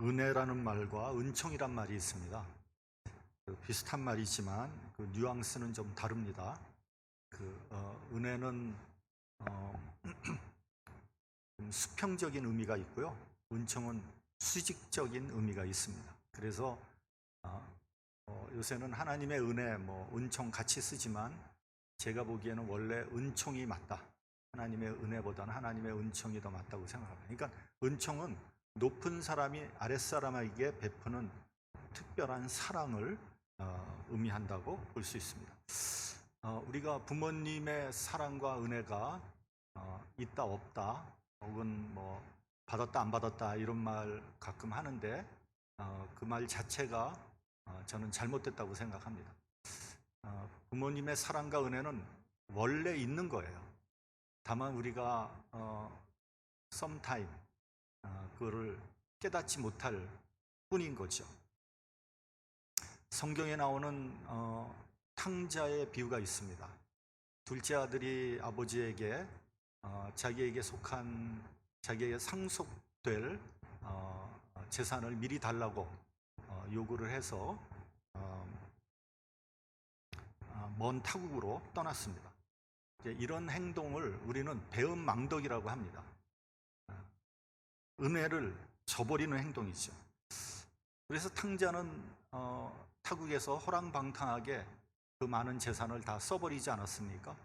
은혜라는 말과 은총이란 말이 있습니다. 비슷한 말이지만 그 뉘앙스는 좀 다릅니다. 은혜는 좀 수평적인 의미가 있고요. 은총은 수직적인 의미가 있습니다. 그래서 요새는 하나님의 은혜, 은총 같이 쓰지만 제가 보기에는 원래 은총이 맞다. 하나님의 은혜보다는 하나님의 은총이 더 맞다고 생각합니다. 그러니까 은총은 높은 사람이 아랫사람에게 베푸는 특별한 사랑을 의미한다고 볼 수 있습니다. 우리가 부모님의 사랑과 은혜가 있다 없다 혹은 받았다 안 받았다 이런 말 가끔 하는데 그 말 자체가 저는 잘못됐다고 생각합니다. 부모님의 사랑과 은혜는 원래 있는 거예요. 다만 우리가 sometime 그거를 깨닫지 못할 뿐인 거죠. 성경에 나오는 탕자의 비유가 있습니다. 둘째 아들이 아버지에게 자기에게 속한, 자기에게 상속될 재산을 미리 달라고 요구를 해서 먼 타국으로 떠났습니다. 이런 행동을 우리는 배은망덕이라고 합니다. 은혜를 저버리는 행동이죠. 그래서 탕자는 타국에서 호랑방탕하게 그 많은 재산을 다 써버리지 않았습니까?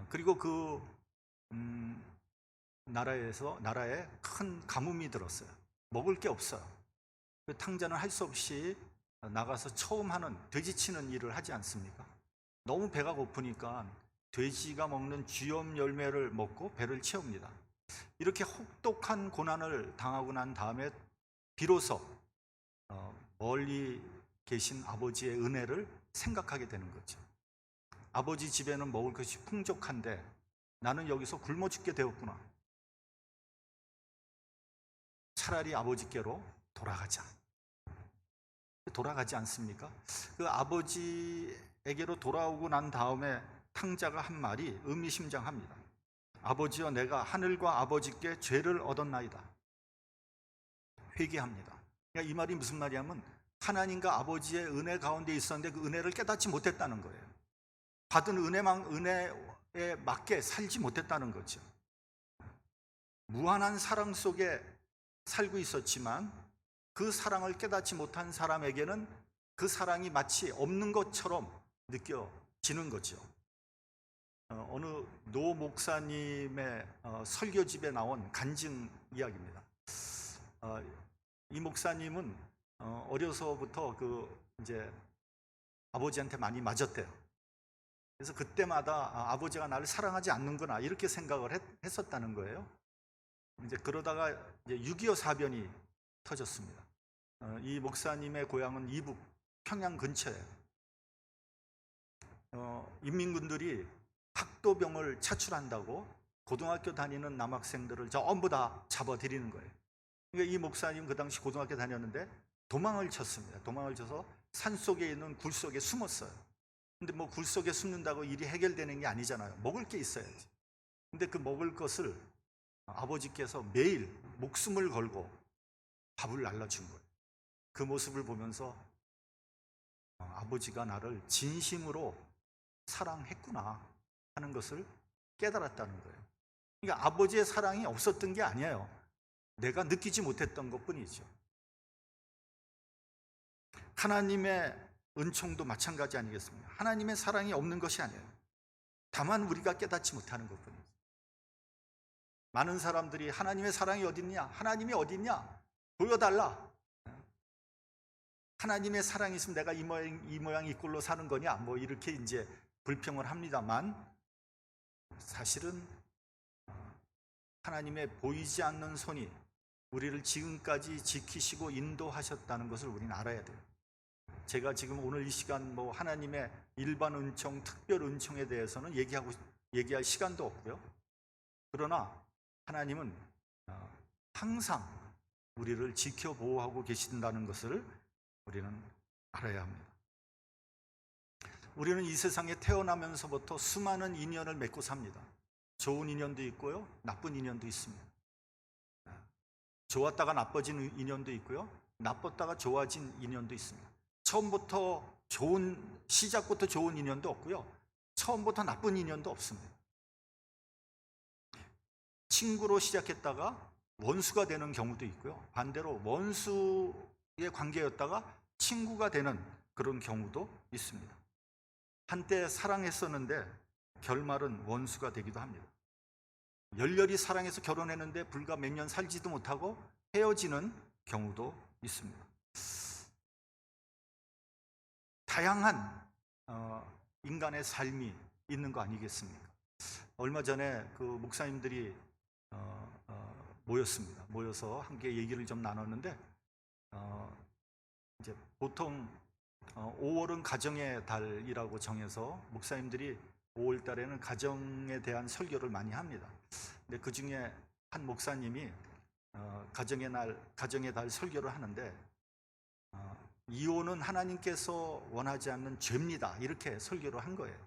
그리고 그 나라에 큰 가뭄이 들었어요. 먹을 게 없어요. 그 탕자는 할 수 없이 나가서 처음 하는 돼지치는 일을 하지 않습니까? 너무 배가 고프니까 돼지가 먹는 쥐염 열매를 먹고 배를 채웁니다. 이렇게 혹독한 고난을 당하고 난 다음에 비로소 멀리 계신 아버지의 은혜를 생각하게 되는 거죠. 아버지 집에는 먹을 것이 풍족한데 나는 여기서 굶어 죽게 되었구나. 차라리 아버지께로 돌아가지 않습니까? 그 아버지에게로 돌아오고 난 다음에 탕자가 한 말이 의미심장합니다. 아버지여, 내가 하늘과 아버지께 죄를 얻었나이다. 회개합니다. 그러니까 이 말이 무슨 말이냐면 하나님과 아버지의 은혜 가운데 있었는데 그 은혜를 깨닫지 못했다는 거예요. 받은 은혜에 맞게 살지 못했다는 거죠. 무한한 사랑 속에 살고 있었지만 그 사랑을 깨닫지 못한 사람에게는 그 사랑이 마치 없는 것처럼 느껴지는 거죠. 어느 노 목사님의 설교집에 나온 간증 이야기입니다. 이 목사님은 어려서부터 이제 아버지한테 많이 맞았대요. 그래서 그때마다 아버지가 나를 사랑하지 않는구나 이렇게 생각을 했었다는 거예요. 이제 그러다가 이제 6.25 사변이 터졌습니다. 이 목사님의 고향은 이북 평양 근처예요. 인민군들이 학도병을 차출한다고 고등학교 다니는 남학생들을 전부 다 잡아들이는 거예요. 그러니까 이 목사님 그 당시 고등학교 다녔는데 도망을 쳤습니다. 도망을 쳐서 산속에 있는 굴 속에 숨었어요. 근데 굴 속에 숨는다고 일이 해결되는 게 아니잖아요. 먹을 게 있어야지. 근데 그 먹을 것을 아버지께서 매일 목숨을 걸고 밥을 날라준 거예요. 그 모습을 보면서 아버지가 나를 진심으로 사랑했구나 하는 것을 깨달았다는 거예요. 그러니까 아버지의 사랑이 없었던 게 아니에요. 내가 느끼지 못했던 것뿐이죠. 하나님의 은총도 마찬가지 아니겠습니까? 하나님의 사랑이 없는 것이 아니에요. 다만 우리가 깨닫지 못하는 것뿐이죠. 많은 사람들이 하나님의 사랑이 어딨냐? 하나님이 어딨냐? 보여달라. 하나님의 사랑이 있으면 내가 이 모양 이 꼴로 사는 거냐? 이렇게 이제 불평을 합니다만 사실은 하나님의 보이지 않는 손이 우리를 지금까지 지키시고 인도하셨다는 것을 우리는 알아야 돼요. 제가 지금 오늘 이 시간 하나님의 일반 은총, 특별 은총에 대해서는 얘기할 시간도 없고요. 그러나 하나님은 항상 우리를 지켜 보호하고 계신다는 것을 우리는 알아야 합니다. 우리는 이 세상에 태어나면서부터 수많은 인연을 맺고 삽니다. 좋은 인연도 있고요, 나쁜 인연도 있습니다. 좋았다가 나빠진 인연도 있고요. 나빴다가 좋아진 인연도 있습니다. 처음부터 시작부터 좋은 인연도 없고요. 처음부터 나쁜 인연도 없습니다. 친구로 시작했다가 원수가 되는 경우도 있고요. 반대로 원수의 관계였다가 친구가 되는 그런 경우도 있습니다. 한때 사랑했었는데 결말은 원수가 되기도 합니다. 열렬히 사랑해서 결혼했는데 불과 몇 년 살지도 못하고 헤어지는 경우도 있습니다. 다양한 인간의 삶이 있는 거 아니겠습니까? 얼마 전에 그 목사님들이 모였습니다. 모여서 함께 얘기를 좀 나눴는데 이제 보통 5월은 가정의 달이라고 정해서 목사님들이 5월 달에는 가정에 대한 설교를 많이 합니다. 근데 그 중에 한 목사님이 가정의 달 설교를 하는데 이혼은 하나님께서 원하지 않는 죄입니다. 이렇게 설교를 한 거예요.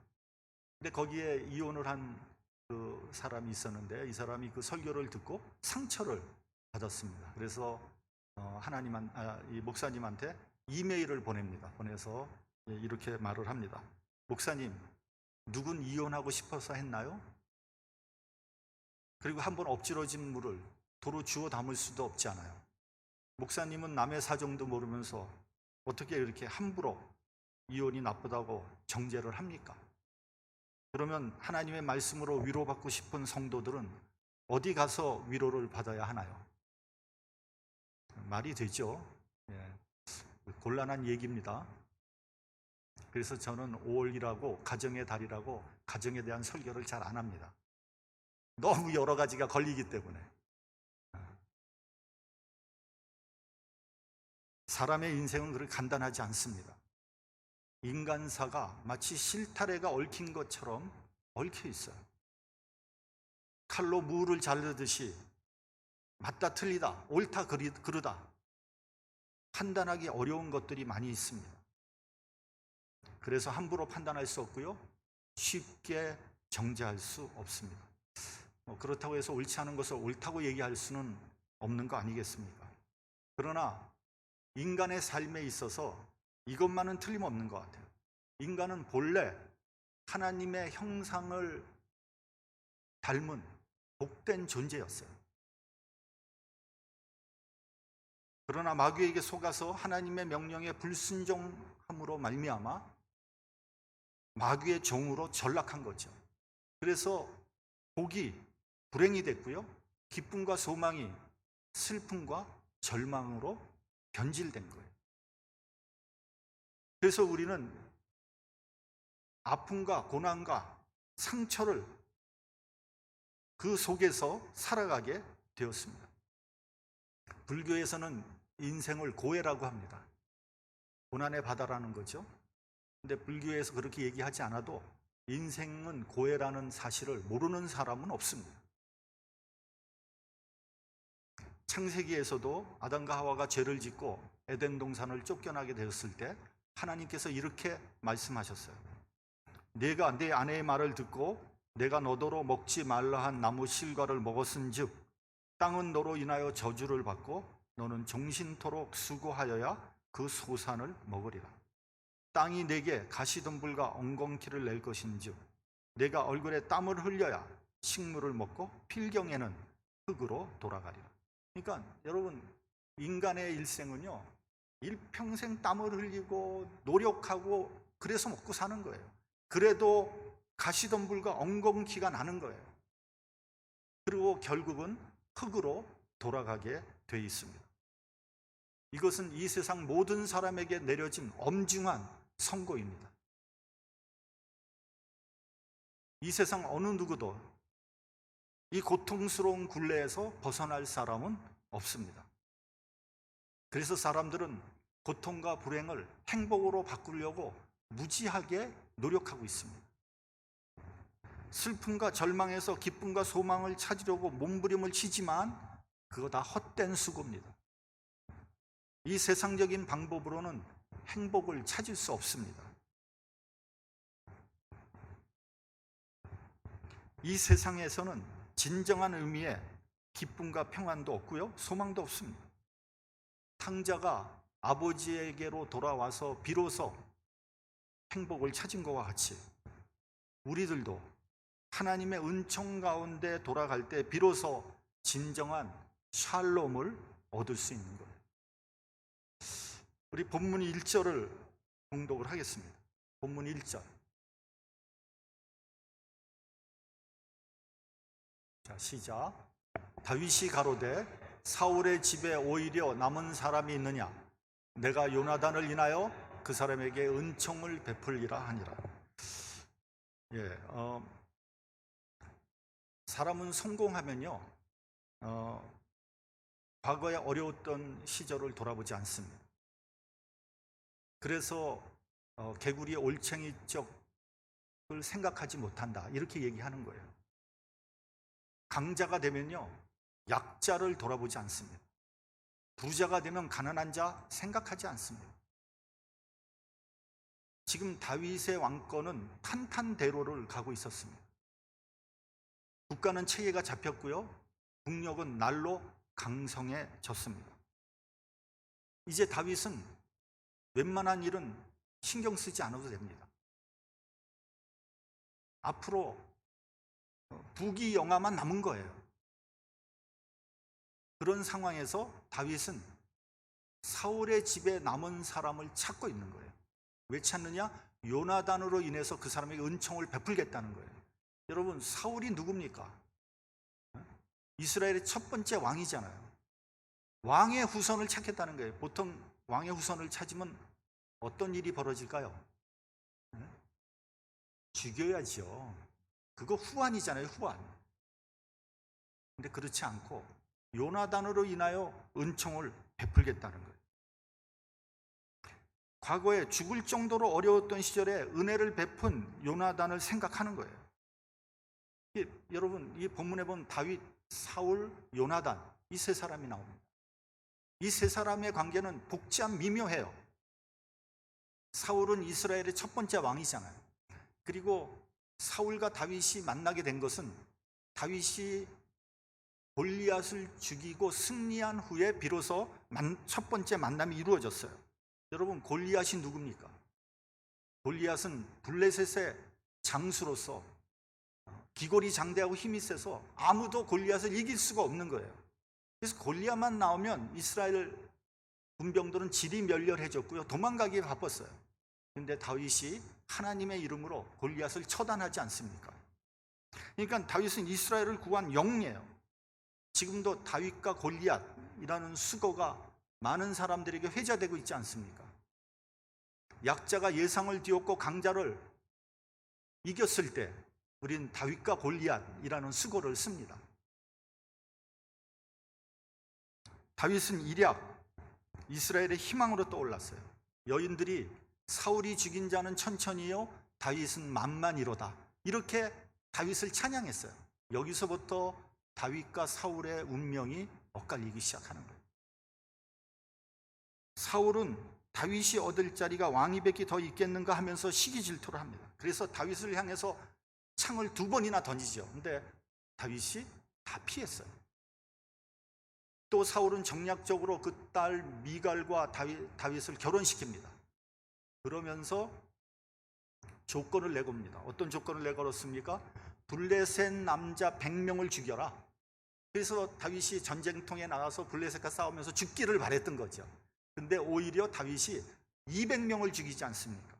근데 거기에 이혼을 한 그 사람이 있었는데 이 사람이 그 설교를 듣고 상처를 받았습니다. 그래서 이 목사님한테 이메일을 보냅니다. 보내서 이렇게 말을 합니다. 목사님, 누군 이혼하고 싶어서 했나요? 그리고 한번 엎질러진 물을 도로 주워 담을 수도 없지 않아요. 목사님은 남의 사정도 모르면서 어떻게 이렇게 함부로 이혼이 나쁘다고 정죄를 합니까? 그러면 하나님의 말씀으로 위로받고 싶은 성도들은 어디 가서 위로를 받아야 하나요? 말이 되죠. 곤란한 얘기입니다. 그래서 저는 5월이라고 가정의 달이라고 가정에 대한 설교를 잘 안 합니다. 너무 여러 가지가 걸리기 때문에. 사람의 인생은 그렇게 간단하지 않습니다. 인간사가 마치 실타래가 얽힌 것처럼 얽혀 있어요. 칼로 무를 자르듯이 맞다 틀리다, 옳다 그르다 판단하기 어려운 것들이 많이 있습니다. 그래서 함부로 판단할 수 없고요. 쉽게 정죄할 수 없습니다. 그렇다고 해서 옳지 않은 것을 옳다고 얘기할 수는 없는 거 아니겠습니까? 그러나 인간의 삶에 있어서 이것만은 틀림없는 것 같아요. 인간은 본래 하나님의 형상을 닮은 복된 존재였어요. 그러나 마귀에게 속아서 하나님의 명령에 불순종함으로 말미암아 마귀의 종으로 전락한 거죠. 그래서 복이 불행이 됐고요. 기쁨과 소망이 슬픔과 절망으로 변질된 거예요. 그래서 우리는 아픔과 고난과 상처를 그 속에서 살아가게 되었습니다. 불교에서는 인생을 고해라고 합니다. 고난의 바다라는 거죠. 근데 불교에서 그렇게 얘기하지 않아도 인생은 고해라는 사실을 모르는 사람은 없습니다. 창세기에서도 아담과 하와가 죄를 짓고 에덴 동산을 쫓겨나게 되었을 때 하나님께서 이렇게 말씀하셨어요. 내가 내 아내의 말을 듣고 내가 너더러 먹지 말라 한 나무 실과를 먹었은즉 땅은 너로 인하여 저주를 받고 너는 종신토록 수고하여야 그 소산을 먹으리라. 땅이 내게 가시덤불과 엉겅퀴를 낼 것인즉 내가 얼굴에 땀을 흘려야 식물을 먹고 필경에는 흙으로 돌아가리라. 그러니까 여러분, 인간의 일생은요, 일평생 땀을 흘리고 노력하고 그래서 먹고 사는 거예요. 그래도 가시덤불과 엉겅퀴가 나는 거예요. 그리고 결국은 흙으로 돌아가게 돼 있습니다. 이것은 이 세상 모든 사람에게 내려진 엄중한 선고입니다. 이 세상 어느 누구도 이 고통스러운 굴레에서 벗어날 사람은 없습니다. 그래서 사람들은 고통과 불행을 행복으로 바꾸려고 무지하게 노력하고 있습니다. 슬픔과 절망에서 기쁨과 소망을 찾으려고 몸부림을 치지만 그거 다 헛된 수고입니다. 이 세상적인 방법으로는 행복을 찾을 수 없습니다. 이 세상에서는 진정한 의미의 기쁨과 평안도 없고요, 소망도 없습니다. 탕자가 아버지에게로 돌아와서 비로소 행복을 찾은 것과 같이 우리들도 하나님의 은총 가운데 돌아갈 때 비로소 진정한 샬롬을 얻을 수 있는 거예요. 우리 본문 1절을 봉독을 하겠습니다. 본문 1절. 자, 시작. 다윗이 가로되 사울의 집에 오히려 남은 사람이 있느냐? 내가 요나단을 인하여 그 사람에게 은총을 베풀리라 하니라. 사람은 성공하면요, 과거에 어려웠던 시절을 돌아보지 않습니다. 그래서 개구리 올챙이 쪽을 생각하지 못한다, 이렇게 얘기하는 거예요. 강자가 되면요, 약자를 돌아보지 않습니다. 부자가 되면 가난한 자 생각하지 않습니다. 지금 다윗의 왕권은 탄탄대로를 가고 있었습니다. 국가는 체계가 잡혔고요, 국력은 날로 강성해졌습니다. 이제 다윗은 웬만한 일은 신경 쓰지 않아도 됩니다. 앞으로 부귀영화만 남은 거예요. 그런 상황에서 다윗은 사울의 집에 남은 사람을 찾고 있는 거예요. 왜 찾느냐? 요나단으로 인해서 그 사람에게 은총을 베풀겠다는 거예요. 여러분, 사울이 누굽니까? 이스라엘의 첫 번째 왕이잖아요. 왕의 후손을 찾겠다는 거예요. 보통 왕의 후손을 찾으면 어떤 일이 벌어질까요? 죽여야죠. 그거 후환이잖아요, 후환. 근데 그렇지 않고 요나단으로 인하여 은총을 베풀겠다는 거예요. 과거에 죽을 정도로 어려웠던 시절에 은혜를 베푼 요나단을 생각하는 거예요. 여러분, 이 본문에 보면 다윗, 사울, 요나단, 이 세 사람이 나옵니다. 이 세 사람의 관계는 복잡 미묘해요. 사울은 이스라엘의 첫 번째 왕이잖아요. 그리고 사울과 다윗이 만나게 된 것은 다윗이 골리앗을 죽이고 승리한 후에 비로소 첫 번째 만남이 이루어졌어요. 여러분, 골리앗이 누굽니까? 골리앗은 블레셋의 장수로서 기골이 장대하고 힘이 세서 아무도 골리앗을 이길 수가 없는 거예요. 그래서 골리앗만 나오면 이스라엘 군병들은 질이 멸렬해졌고요, 도망가기에 바빴어요. 그런데 다윗이 하나님의 이름으로 골리앗을 처단하지 않습니까? 그러니까 다윗은 이스라엘을 구한 영예요. 지금도 다윗과 골리앗이라는 수고가 많은 사람들에게 회자되고 있지 않습니까? 약자가 예상을 뒤엎고 강자를 이겼을 때 우린 다윗과 골리앗이라는 수고를 씁니다. 다윗은 일약 이스라엘의 희망으로 떠올랐어요. 여인들이 사울이 죽인 자는 천천히요, 다윗은 만만이로다, 이렇게 다윗을 찬양했어요. 여기서부터 다윗과 사울의 운명이 엇갈리기 시작하는 거예요. 사울은 다윗이 얻을 자리가 왕이 뵙기 더 있겠는가 하면서 시기 질투를 합니다. 그래서 다윗을 향해서 창을 2번이나 던지죠. 근데 다윗이 다 피했어요. 또 사울은 정략적으로 그 딸 미갈과 다윗을 결혼시킵니다. 그러면서 조건을 내겁니다. 어떤 조건을 내걸었습니까? 블레셋 남자 100명을 죽여라. 그래서 다윗이 전쟁통에 나가서 블레셋과 싸우면서 죽기를 바랬던 거죠. 근데 오히려 다윗이 200명을 죽이지 않습니까?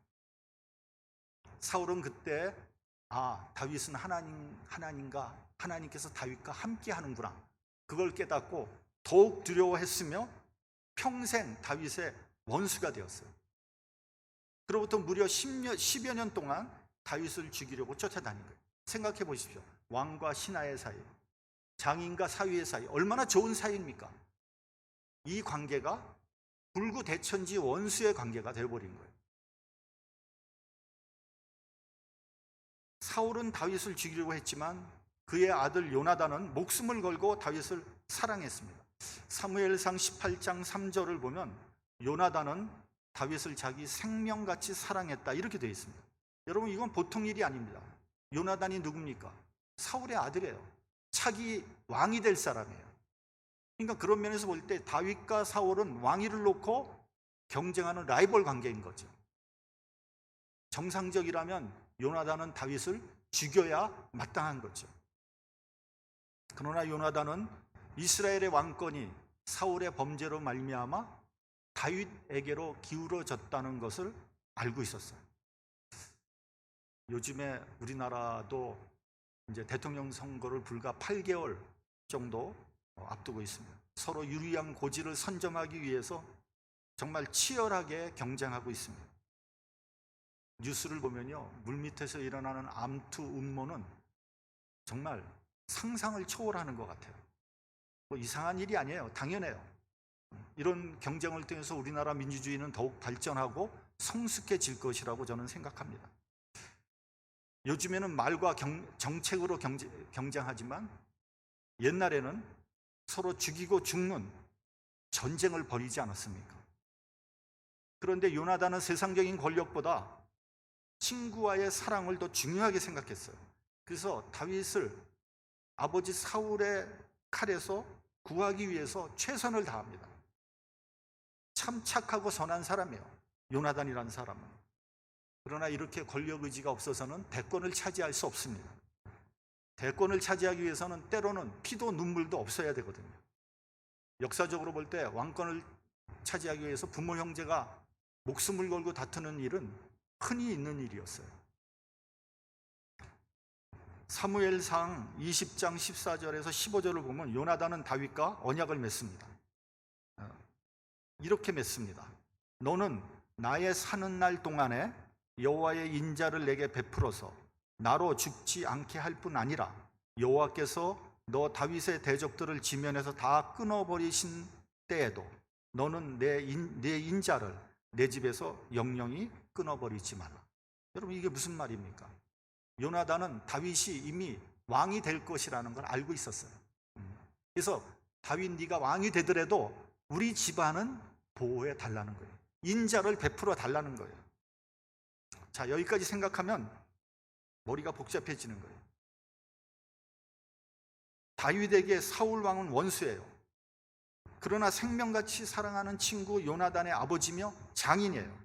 사울은 그때 다윗은 하나님께서 다윗과 함께 하는구나, 그걸 깨닫고 더욱 두려워했으며 평생 다윗의 원수가 되었어요. 그로부터 무려 10여 년 동안 다윗을 죽이려고 쫓아다닌 거예요. 생각해 보십시오. 왕과 신하의 사이, 장인과 사위의 사이, 얼마나 좋은 사이입니까? 이 관계가 불구대천지 원수의 관계가 되어버린 거예요. 사울은 다윗을 죽이려고 했지만 그의 아들 요나단은 목숨을 걸고 다윗을 사랑했습니다. 사무엘상 18장 3절을 보면 요나단은 다윗을 자기 생명같이 사랑했다, 이렇게 되어 있습니다. 여러분, 이건 보통 일이 아닙니다. 요나단이 누굽니까? 사울의 아들이에요. 차기 왕이 될 사람이에요. 그러니까 그런 면에서 볼 때 다윗과 사울은 왕위를 놓고 경쟁하는 라이벌 관계인 거죠. 정상적이라면 요나단은 다윗을 죽여야 마땅한 거죠. 그러나 요나단은 이스라엘의 왕권이 사울의 범죄로 말미암아 다윗에게로 기울어졌다는 것을 알고 있었어요. 요즘에 우리나라도 이제 대통령 선거를 불과 8개월 정도 앞두고 있습니다. 서로 유리한 고지를 선점하기 위해서 정말 치열하게 경쟁하고 있습니다. 뉴스를 보면요, 물밑에서 일어나는 암투 음모는 정말 상상을 초월하는 것 같아요. 뭐 이상한 일이 아니에요. 당연해요. 이런 경쟁을 통해서 우리나라 민주주의는 더욱 발전하고 성숙해질 것이라고 저는 생각합니다. 요즘에는 말과 정책으로 경쟁하지만 옛날에는 서로 죽이고 죽는 전쟁을 벌이지 않았습니까? 그런데 요나단은 세상적인 권력보다 친구와의 사랑을 더 중요하게 생각했어요. 그래서 다윗을 아버지 사울의 칼에서 구하기 위해서 최선을 다합니다. 참 착하고 선한 사람이에요, 요나단이라는 사람은. 그러나 이렇게 권력 의지가 없어서는 대권을 차지할 수 없습니다. 대권을 차지하기 위해서는 때로는 피도 눈물도 없어야 되거든요. 역사적으로 볼 때 왕권을 차지하기 위해서 부모 형제가 목숨을 걸고 다투는 일은 흔히 있는 일이었어요. 사무엘상 20장 14절에서 15절을 보면 요나단은 다윗과 언약을 맺습니다. 이렇게 맺습니다. 너는 나의 사는 날 동안에 여호와의 인자를 내게 베풀어서 나로 죽지 않게 할 뿐 아니라 여호와께서 너 다윗의 대적들을 지면에서 다 끊어버리신 때에도 너는 내 인자를 내 집에서 영영히 끊어버리지 말라. 여러분, 이게 무슨 말입니까? 요나단은 다윗이 이미 왕이 될 것이라는 걸 알고 있었어요. 그래서 다윗, 네가 왕이 되더라도 우리 집안은 보호해 달라는 거예요. 인자를 베풀어 달라는 거예요. 자, 여기까지 생각하면 머리가 복잡해지는 거예요. 다윗에게 사울 왕은 원수예요. 그러나 생명같이 사랑하는 친구 요나단의 아버지며 장인이에요.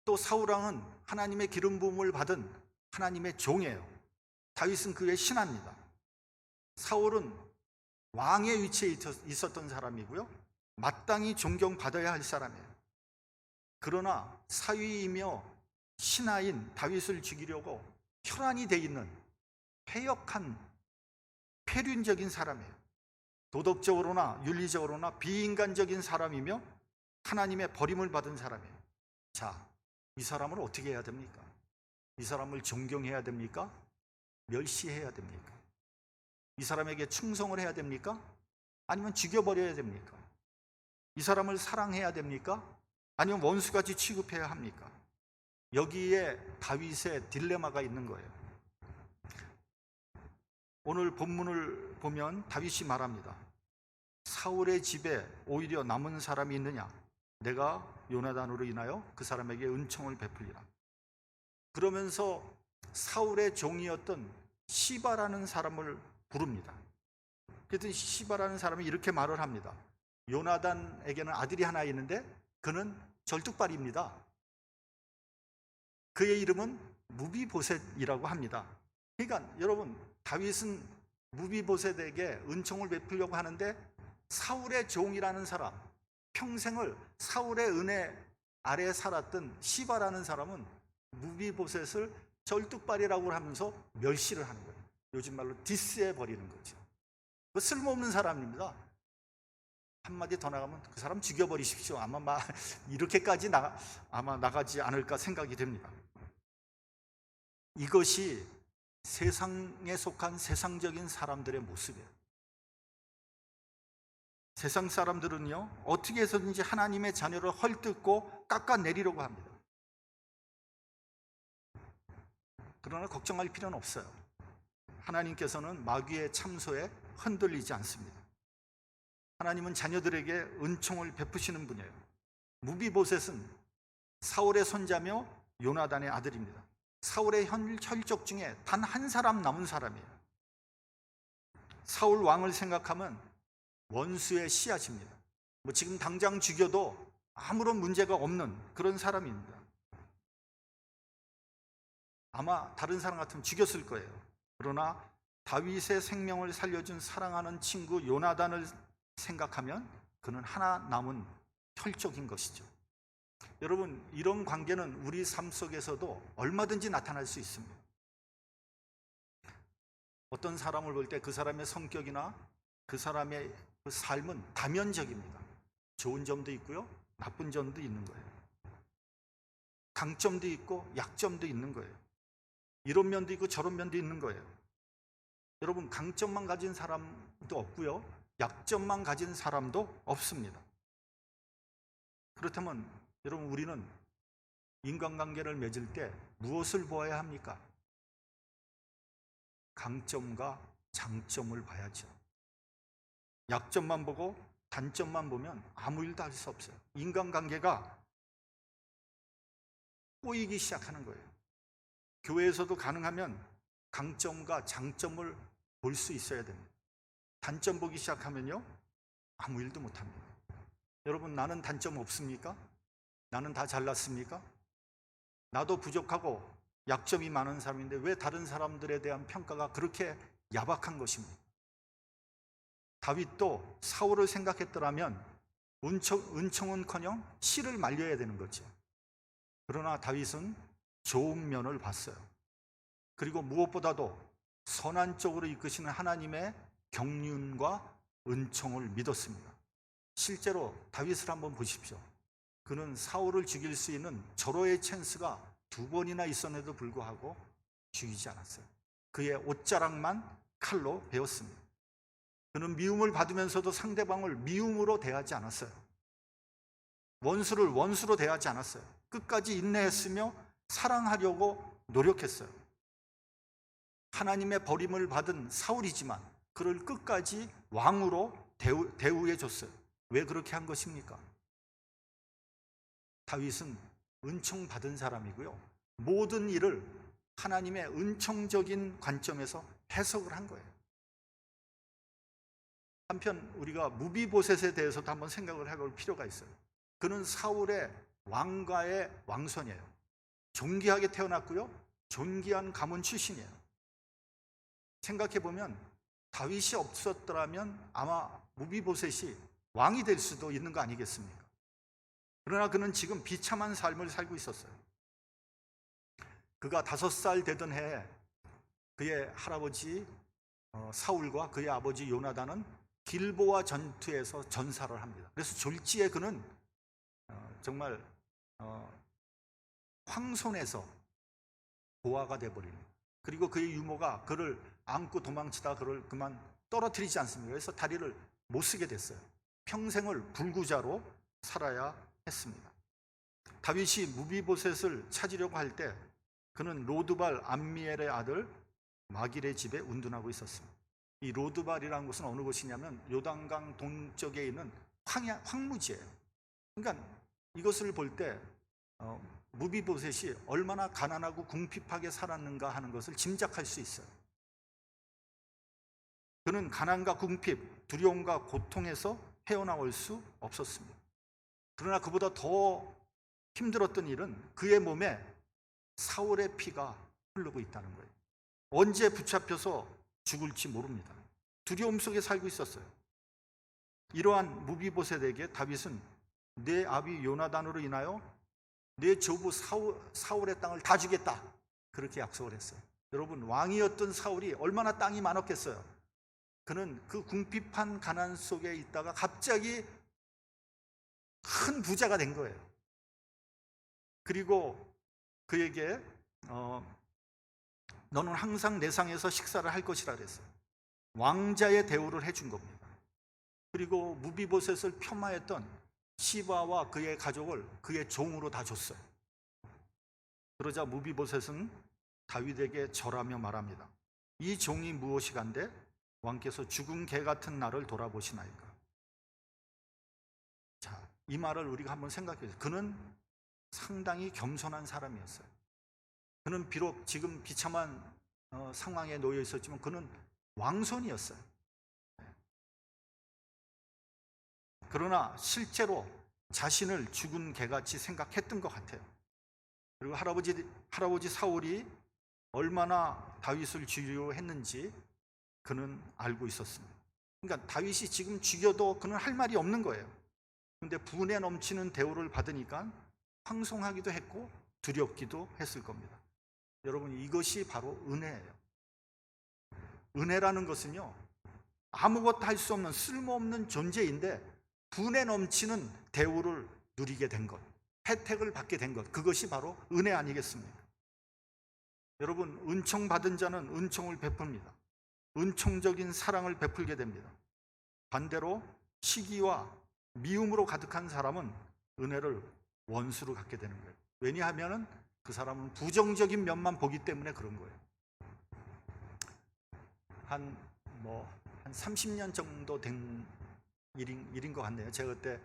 또 사울 왕은 하나님의 기름 부음을 받은 하나님의 종이에요. 다윗은 그의 신하입니다. 사울은 왕의 위치에 있었던 사람이고요, 마땅히 존경받아야 할 사람이에요. 그러나 사위이며 신하인 다윗을 죽이려고 혈안이 돼 있는 패역한 폐륜적인 사람이에요. 도덕적으로나 윤리적으로나 비인간적인 사람이며 하나님의 버림을 받은 사람이에요. 자, 이 사람을 어떻게 해야 됩니까? 이 사람을 존경해야 됩니까? 멸시해야 됩니까? 이 사람에게 충성을 해야 됩니까? 아니면 죽여버려야 됩니까? 이 사람을 사랑해야 됩니까? 아니면 원수같이 취급해야 합니까? 여기에 다윗의 딜레마가 있는 거예요. 오늘 본문을 보면 다윗이 말합니다. 사울의 집에 오히려 남은 사람이 있느냐? 내가 요나단으로 인하여 그 사람에게 은총을 베풀리라. 그러면서 사울의 종이었던 시바라는 사람을 부릅니다. 그랬더니 시바라는 사람이 이렇게 말을 합니다. 요나단에게는 아들이 하나 있는데 그는 절뚝발입니다. 그의 이름은 무비보셋이라고 합니다. 그러니까 여러분, 다윗은 무비보셋에게 은총을 베풀려고 하는데 사울의 종이라는 사람, 평생을 사울의 은혜 아래 살았던 시바라는 사람은 무비보셋을 절뚝발이라고 하면서 멸시를 하는 거예요. 요즘 말로 디스해 버리는 거죠. 그 쓸모없는 사람입니다. 한마디 더 나가면 그 사람 죽여버리십시오. 아마 이렇게까지 아마 나가지 않을까 생각이 됩니다. 이것이 세상에 속한 세상적인 사람들의 모습이에요. 세상 사람들은요, 어떻게 해서든지 하나님의 자녀를 헐뜯고 깎아내리려고 합니다. 그러나 걱정할 필요는 없어요. 하나님께서는 마귀의 참소에 흔들리지 않습니다. 하나님은 자녀들에게 은총을 베푸시는 분이에요. 무비보셋은 사울의 손자며 요나단의 아들입니다. 사울의 혈족 중에 단 한 사람 남은 사람이에요. 사울 왕을 생각하면 원수의 씨앗입니다. 뭐 지금 당장 죽여도 아무런 문제가 없는 그런 사람입니다. 아마 다른 사람 같으면 죽였을 거예요. 그러나 다윗의 생명을 살려준 사랑하는 친구 요나단을 생각하면 그는 하나 남은 혈족인 것이죠. 여러분, 이런 관계는 우리 삶 속에서도 얼마든지 나타날 수 있습니다. 어떤 사람을 볼 때 그 사람의 성격이나 그 사람의 그 삶은 다면적입니다. 좋은 점도 있고요, 나쁜 점도 있는 거예요. 강점도 있고 약점도 있는 거예요. 이런 면도 있고 저런 면도 있는 거예요. 여러분, 강점만 가진 사람도 없고요, 약점만 가진 사람도 없습니다. 그렇다면 여러분, 우리는 인간관계를 맺을 때 무엇을 보아야 합니까? 강점과 장점을 봐야죠. 약점만 보고 단점만 보면 아무 일도 할 수 없어요. 인간관계가 꼬이기 시작하는 거예요. 교회에서도 가능하면 강점과 장점을 볼 수 있어야 됩니다. 단점 보기 시작하면요, 아무 일도 못합니다. 여러분, 나는 단점 없습니까? 나는 다 잘났습니까? 나도 부족하고 약점이 많은 사람인데 왜 다른 사람들에 대한 평가가 그렇게 야박한 것입니까? 다윗도 사울을 생각했더라면 은총은커녕 씨를 말려야 되는 거죠. 그러나 다윗은 좋은 면을 봤어요. 그리고 무엇보다도 선한 쪽으로 이끄시는 하나님의 경륜과 은총을 믿었습니다. 실제로 다윗을 한번 보십시오. 그는 사울을 죽일 수 있는 절호의 찬스가 2번이나 있었는데도 불구하고 죽이지 않았어요. 그의 옷자락만 칼로 베었습니다. 그는 미움을 받으면서도 상대방을 미움으로 대하지 않았어요. 원수를 원수로 대하지 않았어요. 끝까지 인내했으며 사랑하려고 노력했어요. 하나님의 버림을 받은 사울이지만 그를 끝까지 왕으로 대우해 줬어요. 왜 그렇게 한 것입니까? 다윗은 은총 받은 사람이고요, 모든 일을 하나님의 은총적인 관점에서 해석을 한 거예요. 한편 우리가 무비보셋에 대해서도 한번 생각을 해볼 필요가 있어요. 그는 사울의 왕가의 왕손이에요. 존귀하게 태어났고요, 존귀한 가문 출신이에요. 생각해보면 다윗이 없었더라면 아마 무비보셋이 왕이 될 수도 있는 거 아니겠습니까? 그러나 그는 지금 비참한 삶을 살고 있었어요. 그가 5살 되던 해에 그의 할아버지 사울과 그의 아버지 요나단은 길보아 전투에서 전사를 합니다. 그래서 졸지에 그는 정말 황손에서 고아가 되어버립니다. 그리고 그의 유모가 그를 안고 도망치다 그를 그만 떨어뜨리지 않습니다. 그래서 다리를 못 쓰게 됐어요. 평생을 불구자로 살아야 했습니다. 다윗이 무비보셋을 찾으려고 할 때 그는 로드발 암미엘의 아들 마길의 집에 운둔하고 있었습니다. 이 로드발이라는 곳은 어느 곳이냐면 요단강 동쪽에 있는 황무지예요. 그러니까 이것을 볼 때 무비보셋이 얼마나 가난하고 궁핍하게 살았는가 하는 것을 짐작할 수 있어요. 그는 가난과 궁핍, 두려움과 고통에서 헤어나올 수 없었습니다. 그러나 그보다 더 힘들었던 일은 그의 몸에 사울의 피가 흐르고 있다는 거예요. 언제 붙잡혀서 죽을지 모릅니다. 두려움 속에 살고 있었어요. 이러한 무비보셋에게 다윗은 내 아비 요나단으로 인하여 내 조부 사울의 땅을 다 주겠다, 그렇게 약속을 했어요. 여러분, 왕이었던 사울이 얼마나 땅이 많았겠어요. 그는 그 궁핍한 가난 속에 있다가 갑자기 큰 부자가 된 거예요. 그리고 그에게 너는 항상 내 상에서 식사를 할 것이라 그랬어요. 왕자의 대우를 해준 겁니다. 그리고 무비보셋을 폄하했던 시바와 그의 가족을 그의 종으로 다 줬어요. 그러자 무비보셋은 다윗에게 절하며 말합니다. 이 종이 무엇이간데 왕께서 죽은 개 같은 나를 돌아보시나이까. 자, 이 말을 우리가 한번 생각해 보세요. 그는 상당히 겸손한 사람이었어요. 그는 비록 지금 비참한 상황에 놓여 있었지만 그는 왕손이었어요. 그러나 실제로 자신을 죽은 개같이 생각했던 것 같아요. 그리고 할아버지 사울이 얼마나 다윗을 죽이려 했는지 그는 알고 있었습니다. 그러니까 다윗이 지금 죽여도 그는 할 말이 없는 거예요. 그런데 분에 넘치는 대우를 받으니까 황송하기도 했고 두렵기도 했을 겁니다. 여러분, 이것이 바로 은혜예요. 은혜라는 것은요, 아무것도 할 수 없는 쓸모없는 존재인데 분에 넘치는 대우를 누리게 된 것, 혜택을 받게 된 것, 그것이 바로 은혜 아니겠습니까? 여러분, 은총 받은 자는 은총을 베풉니다. 은총적인 사랑을 베풀게 됩니다. 반대로 시기와 미움으로 가득한 사람은 은혜를 원수로 갖게 되는 거예요. 왜냐하면 그 사람은 부정적인 면만 보기 때문에 그런 거예요. 한 30년 정도 된 일인 것 같네요. 제가 그때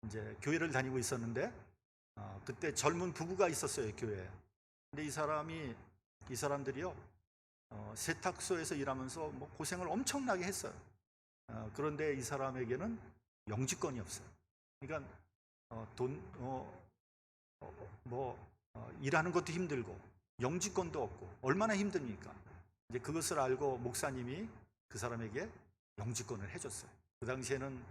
이제 교회를 다니고 있었는데 그때 젊은 부부가 있었어요, 교회에. 근데 이 사람들이요, 세탁소에서 일하면서 고생을 엄청나게 했어요. 그런데 이 사람에게는 영주권이 없어요. 그러니까 일하는 것도 힘들고 영주권도 없고 얼마나 힘듭니까? 이제 그것을 알고 목사님이 그 사람에게 영주권을 해줬어요. 그 당시에는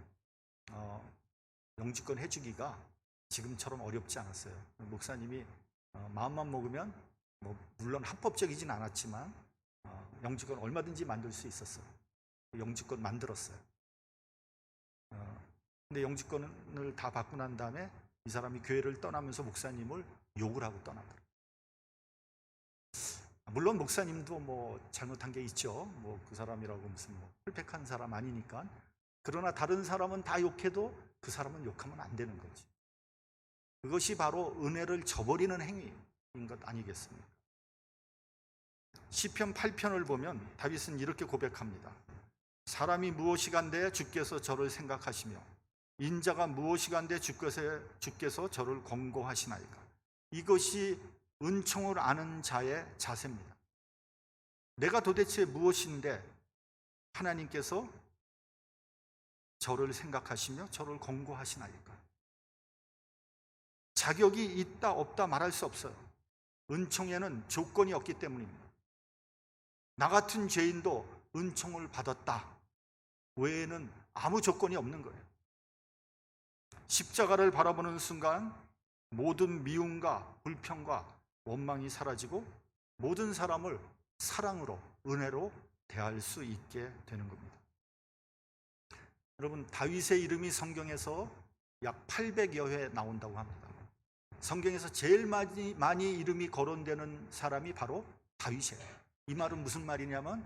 영주권 해주기가 지금처럼 어렵지 않았어요. 목사님이 마음만 먹으면 물론 합법적이진 않았지만 영주권 얼마든지 만들 수 있었어요. 영주권 만들었어요. 근데 영주권을 다 받고 난 다음에 이 사람이 교회를 떠나면서 목사님을 욕을 하고 떠나더라고요. 물론 목사님도 잘못한 게 있죠. 그 사람이라고 무슨 펄펙한 사람 아니니까. 그러나 다른 사람은 다 욕해도 그 사람은 욕하면 안 되는 거지. 그것이 바로 은혜를 저버리는 행위인 것 아니겠습니까? 시편 8편을 보면 다윗은 이렇게 고백합니다. 사람이 무엇이간데 주께서 저를 생각하시며 인자가 무엇이간데 주께서 저를 권고하시나이까. 이것이 은총을 아는 자의 자세입니다. 내가 도대체 무엇인데 하나님께서 저를 생각하시며 저를 권고하시나이까. 자격이 있다 없다 말할 수 없어요. 은총에는 조건이 없기 때문입니다. 나 같은 죄인도 은총을 받았다 외에는 아무 조건이 없는 거예요. 십자가를 바라보는 순간 모든 미움과 불평과 원망이 사라지고 모든 사람을 사랑으로, 은혜로 대할 수 있게 되는 겁니다. 여러분, 다윗의 이름이 성경에서 약 800여 회 나온다고 합니다. 성경에서 제일 많이 이름이 거론되는 사람이 바로 다윗이에요. 이 말은 무슨 말이냐면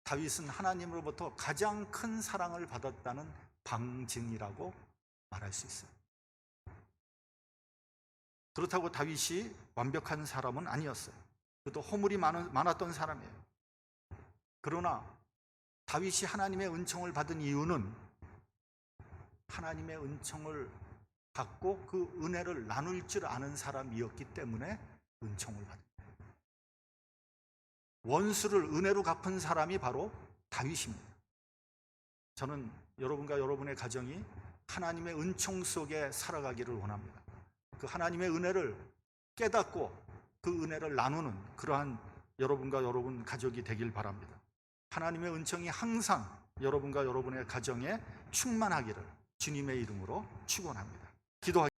다윗은 하나님으로부터 가장 큰 사랑을 받았다는 방증이라고 말할 수 있어요. 그렇다고 다윗이 완벽한 사람은 아니었어요. 그것도 허물이 많았던 사람이에요. 그러나 다윗이 하나님의 은총을 받은 이유는 하나님의 은총을 받고 그 은혜를 나눌 줄 아는 사람이었기 때문에 은총을 받은 거예요. 원수를 은혜로 갚은 사람이 바로 다윗입니다. 저는 여러분과 여러분의 가정이 하나님의 은총 속에 살아가기를 원합니다. 그 하나님의 은혜를 깨닫고 그 은혜를 나누는 그러한 여러분과 여러분 가족이 되길 바랍니다. 하나님의 은총이 항상 여러분과 여러분의 가정에 충만하기를 주님의 이름으로 축원합니다. 기도하겠습니다.